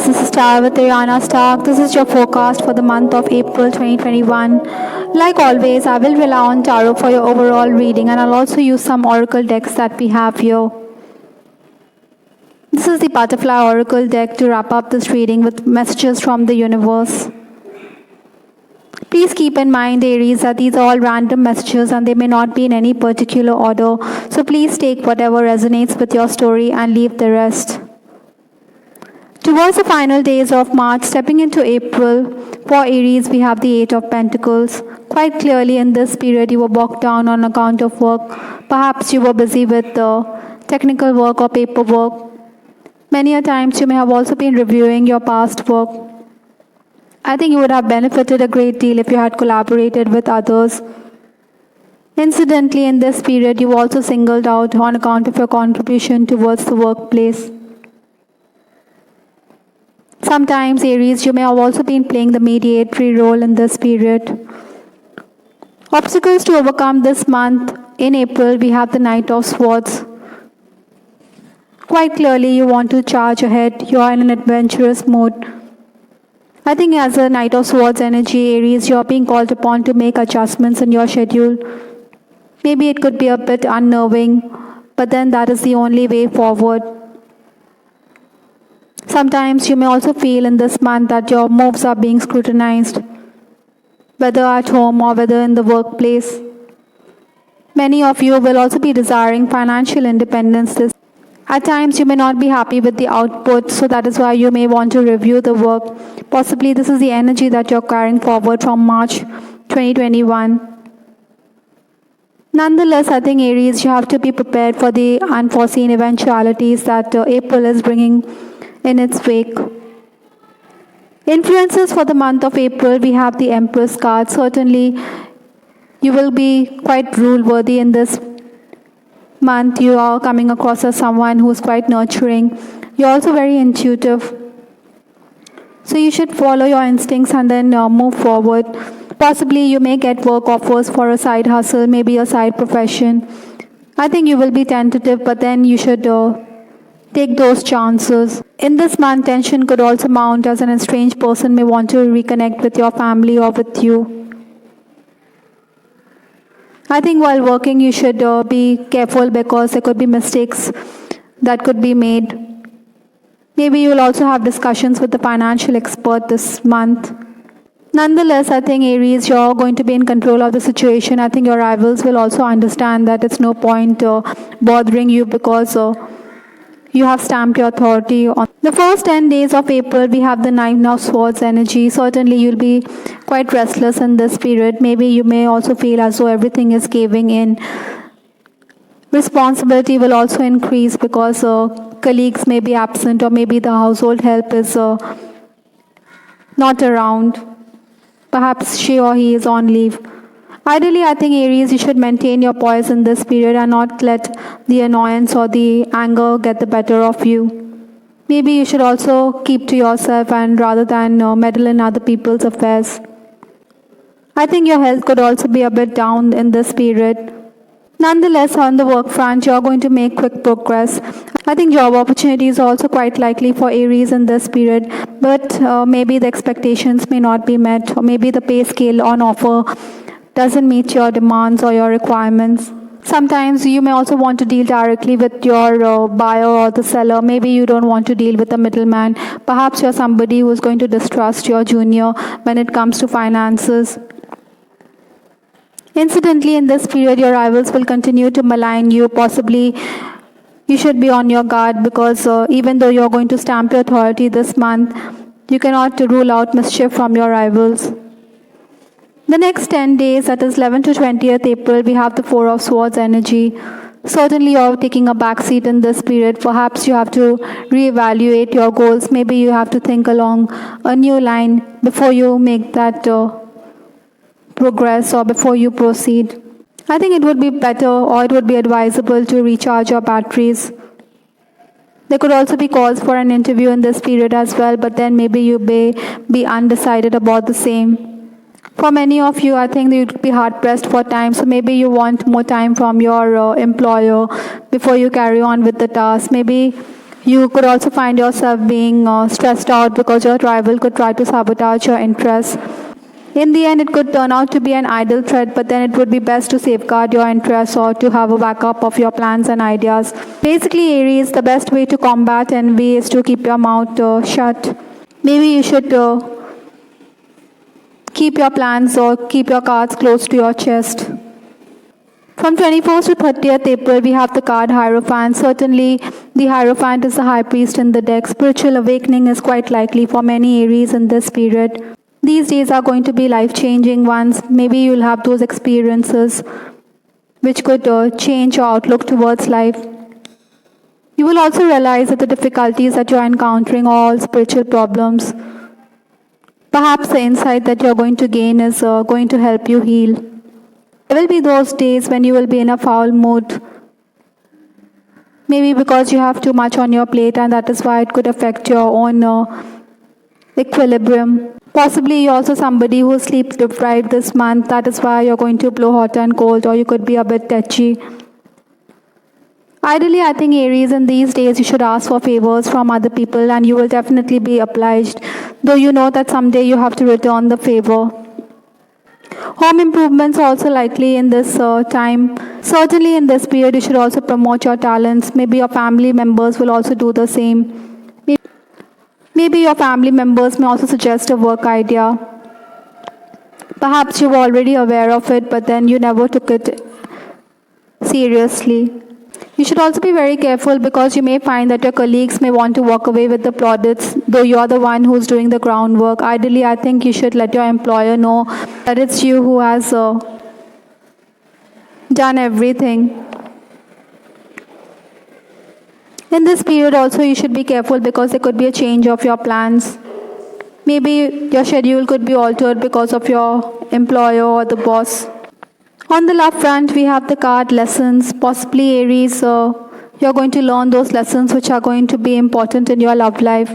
Aries, this is Star with Ariana Stark. This is your forecast for the month of April 2021. Like always, I will rely on tarot for your overall reading, and I'll also use some oracle decks that we have here. This is the Butterfly Oracle deck to wrap up this reading with messages from the universe. Please keep in mind, Aries, that these are all random messages and they may not be in any particular order. So please take whatever resonates with your story and leave the rest. Towards the final days of March, stepping into April, for Aries, we have the Eight of Pentacles. Quite clearly in this period, you were bogged down on account of work. Perhaps you were busy with technical work or paperwork. Many a times you may have also been reviewing your past work. I think you would have benefited a great deal if you had collaborated with others. Incidentally, in this period, you were also singled out on account of your contribution towards the workplace. Sometimes, Aries, you may have also been playing the mediatory role in this period. Obstacles to overcome this month. In April, we have the Knight of Swords. Quite clearly, you want to charge ahead. You are in an adventurous mode. I think as a Knight of Swords energy, Aries, you are being called upon to make adjustments in your schedule. Maybe it could be a bit unnerving, but then that is the only way forward. Sometimes you may also feel in this month that your moves are being scrutinized, whether at home or whether in the workplace. Many of you will also be desiring financial independence this. At times you may not be happy with the output, so that is why you may want to review the work. Possibly this is the energy that you're carrying forward from March 2021. Nonetheless, I think Aries, you have to be prepared for the unforeseen eventualities that April is bringing in its wake. Influences for the month of April, we have the Empress card. Certainly, you will be quite rule-worthy in this month. You are coming across as someone who is quite nurturing. You're also very intuitive. So you should follow your instincts and then move forward. Possibly you may get work offers for a side hustle, maybe a side profession. I think you will be tentative, but then you should take those chances. In this month, tension could also mount as an estranged person may want to reconnect with your family or with you. I think while working, you should be careful because there could be mistakes that could be made. Maybe you will also have discussions with the financial expert this month. Nonetheless, I think Aries, you're going to be in control of the situation. I think your rivals will also understand that it's no point bothering you because you have stamped your authority on. The first 10 days of April, we have the Nine of Swords energy. Certainly, you'll be quite restless in this period. Maybe you may also feel as though everything is caving in. Responsibility will also increase because colleagues may be absent or maybe the household help is not around. Perhaps she or he is on leave. Ideally, I think Aries, you should maintain your poise in this period and not let the annoyance or the anger get the better of you. Maybe you should also keep to yourself and rather than meddle in other people's affairs. I think your health could also be a bit down in this period. Nonetheless, on the work front, you're going to make quick progress. I think job opportunities are also quite likely for Aries in this period, but maybe the expectations may not be met, or maybe the pay scale on offer doesn't meet your demands or your requirements. Sometimes you may also want to deal directly with your buyer or the seller. Maybe you don't want to deal with a middleman. Perhaps you're somebody who is going to distrust your junior when it comes to finances. Incidentally, in this period, your rivals will continue to malign you. Possibly, you should be on your guard because even though you're going to stamp your authority this month, you cannot rule out mischief from your rivals. The next 10 days, that is 11th to 20th April, we have the Four of Swords energy. Certainly, you're taking a backseat in this period. Perhaps you have to reevaluate your goals. Maybe you have to think along a new line before you make that progress or before you proceed. I think it would be better or it would be advisable to recharge your batteries. There could also be calls for an interview in this period as well, but then maybe you may be undecided about the same. For many of you, I think you'd be hard-pressed for time, so maybe you want more time from your employer before you carry on with the task. Maybe You could also find yourself being stressed out because your rival could try to sabotage your interests. In the end, it could turn out to be an idle threat, but then it would be best to safeguard your interests or to have a backup of your plans and ideas. Basically, Aries, the best way to combat envy is to keep your mouth shut. Maybe you should keep your plans or keep your cards close to your chest. From 21st to 30th April, we have the card Hierophant. Certainly, the Hierophant is the high priest in the deck. Spiritual awakening is quite likely for many Aries in this period. These days are going to be life-changing ones. Maybe you'll have those experiences which could change your outlook towards life. You will also realize that the difficulties that you're encountering are all spiritual problems. Perhaps the insight that you're going to gain is going to help you heal. There will be those days when you will be in a foul mood. Maybe because you have too much on your plate, and that is why it could affect your own equilibrium. Possibly you're also somebody who is sleep deprived this month. That is why you're going to blow hot and cold, or you could be a bit touchy. Ideally, I think Aries, in these days you should ask for favors from other people and you will definitely be obliged, though you know that someday you have to return the favor. Home improvements are also likely in this time. Certainly in this period you should also promote your talents. Maybe your family members will also do the same. Maybe your family members may also suggest a work idea. Perhaps you were already aware of it, but then you never took it seriously. You should also be very careful because you may find that your colleagues may want to walk away with the plaudits, though you are the one who's doing the groundwork. Ideally, I think you should let your employer know that it's you who has done everything. In this period also, you should be careful because there could be a change of your plans. Maybe your schedule could be altered because of your employer or the boss. On the love front, we have the card lessons. Possibly Aries, you're going to learn those lessons which are going to be important in your love life.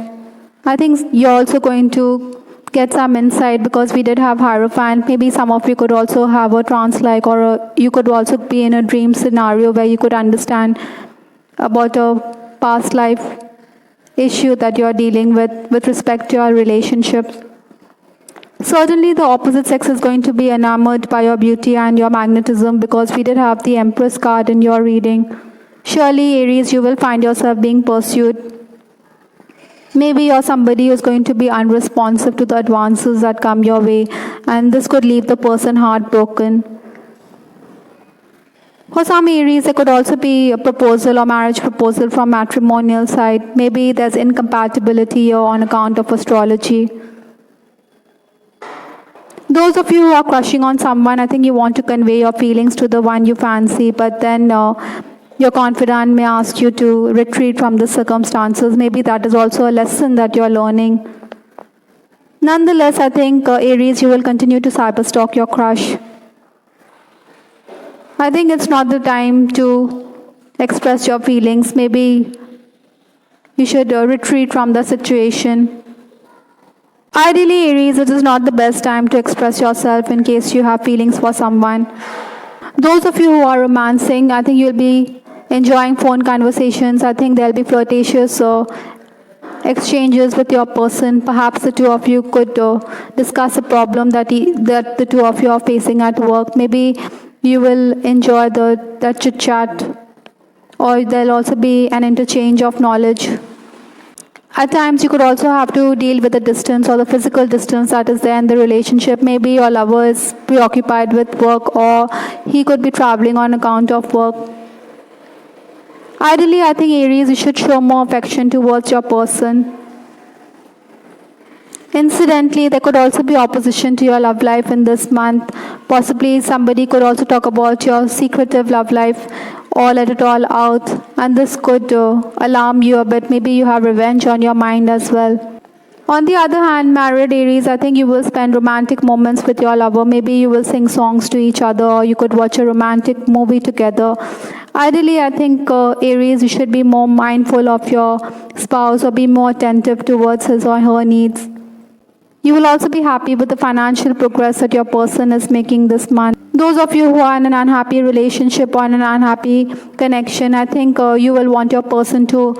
I think you're also going to get some insight because we did have Hierophant. Maybe some of you could also have a trance-like, or you could also be in a dream scenario where you could understand about a past life issue that you're dealing with respect to your relationship. Certainly the opposite sex is going to be enamored by your beauty and your magnetism because we did have the Empress card in your reading. Surely, Aries, you will find yourself being pursued. Maybe you're somebody who's going to be unresponsive to the advances that come your way, and this could leave the person heartbroken. For some Aries, there could also be a proposal or marriage proposal from matrimonial side. Maybe there's incompatibility here on account of astrology. Those of you who are crushing on someone, I think you want to convey your feelings to the one you fancy, but then your confidant may ask you to retreat from the circumstances. Maybe that is also a lesson that you're learning. Nonetheless, I think Aries, you will continue to cyberstalk your crush. I think it's not the time to express your feelings. Maybe you should retreat from the situation. Ideally, Aries, it is not the best time to express yourself in case you have feelings for someone. Those of you who are romancing, I think you'll be enjoying phone conversations. I think there'll be flirtatious exchanges with your person. Perhaps the two of you could discuss a problem that the two of you are facing at work. Maybe you will enjoy the chit-chat, or there'll also be an interchange of knowledge. At times, you could also have to deal with the distance or the physical distance that is there in the relationship. Maybe your lover is preoccupied with work, or he could be traveling on account of work. Ideally, I think Aries, you should show more affection towards your person. Incidentally, there could also be opposition to your love life in this month. Possibly somebody could also talk about your secretive love life or let it all out, and this could alarm you a bit. Maybe you have revenge on your mind as well. On the other hand, married Aries, I think you will spend romantic moments with your lover. Maybe you will sing songs to each other, or you could watch a romantic movie together. Ideally, I think Aries, you should be more mindful of your spouse or be more attentive towards his or her needs. You will also be happy with the financial progress that your person is making this month. Those of you who are in an unhappy relationship or in an unhappy connection, I think you will want your person to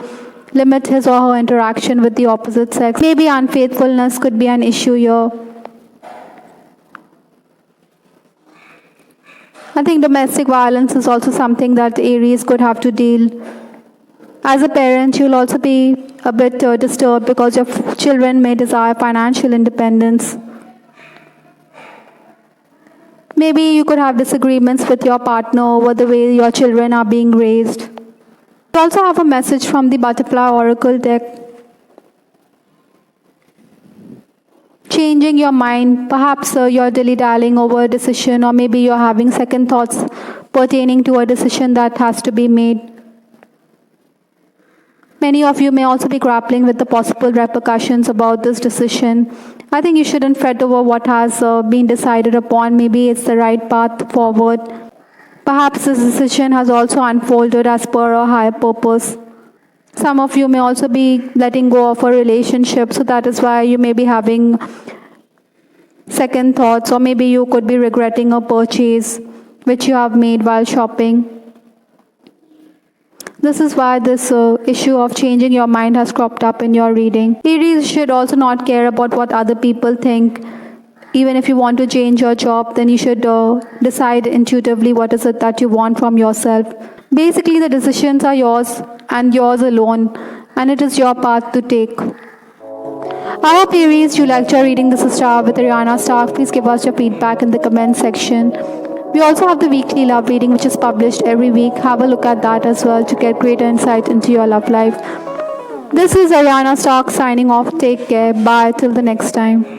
limit his or her interaction with the opposite sex. Maybe unfaithfulness could be an issue here. I think domestic violence is also something that Aries could have to deal. As a parent, you'll also be a bit disturbed because your children may desire financial independence. Maybe you could have disagreements with your partner over the way your children are being raised. You also have a message from the Butterfly Oracle deck. Changing your mind, perhaps you're dilly-dallying over a decision, or maybe you're having second thoughts pertaining to a decision that has to be made. Many of you may also be grappling with the possible repercussions about this decision. I think you shouldn't fret over what has been decided upon. Maybe it's the right path forward. Perhaps this decision has also unfolded as per a higher purpose. Some of you may also be letting go of a relationship, so that is why you may be having second thoughts, or maybe you could be regretting a purchase which you have made while shopping. This is why this issue of changing your mind has cropped up in your reading. Aries should also not care about what other people think. Even if you want to change your job, then you should decide intuitively what is it that you want from yourself. Basically, the decisions are yours and yours alone, and it is your path to take. I hope Aries, you liked your reading. This is Star with Ariana Stark. Please give us your feedback in the comment section. We also have the weekly love reading, which is published every week. Have a look at that as well to get greater insight into your love life. This is Ariana Stark signing off. Take care. Bye till the next time.